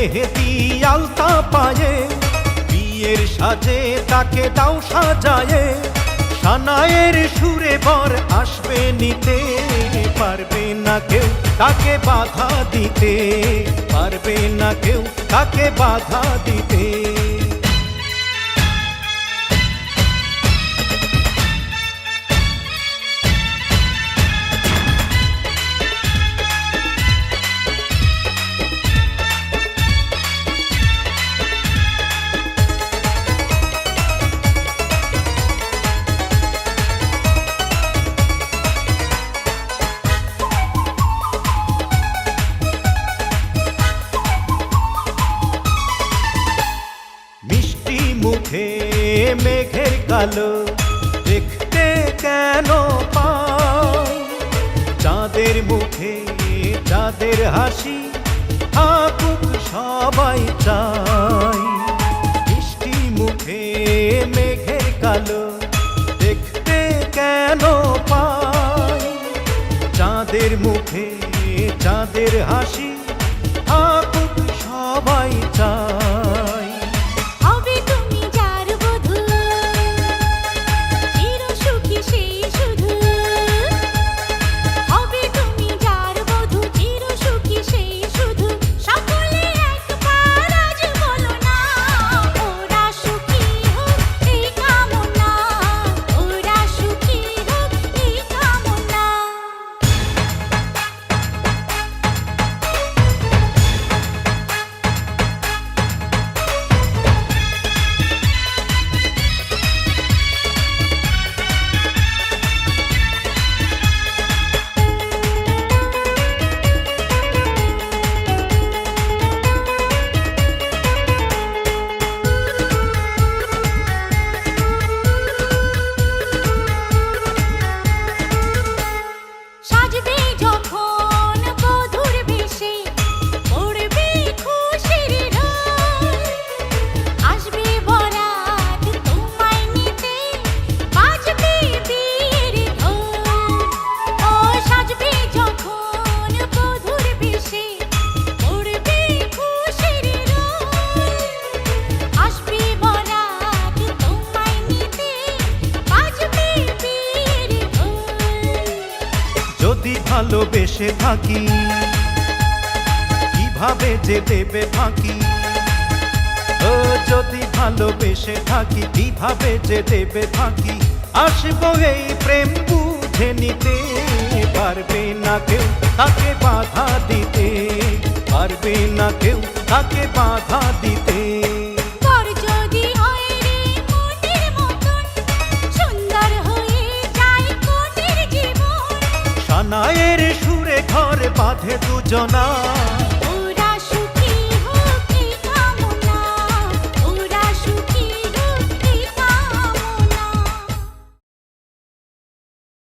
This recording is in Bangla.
মেহেদি আলতা পায়ে, বিয়ের সাজে তাকে দাও সাজায়ে, সানায়ের সুরে বর আসবে নিতে, পারবে না কেউ তাকে বাধা দিতে, পারবে না কেউ তাকে বাধা দিতে। মুখে মেঘের কালো দেখতে কেন পাই, চাঁদের মুখে চাঁদের হাসি থাকুক সবাই চাই। মিষ্টি মুখে মেঘের কালো দেখতে কেন পাই, চাঁদের মুখে চাঁদের হাসি থাকুক সবাই চাই। যদি ভালোবেসে থাকি কিভাবে যে দেবে ফাঁকি, ও যদি ভালোবেসে থাকি কিভাবে যে দেবে ফাঁকি, আসবো এই প্রেম বুঝে নিতে, পারবে না কেউ তাকে বাধা দিতে, পারবে না কেউ তাকে বাধা দিতে। সানায়ের সুরে ঘর বাঁধে দুজনা।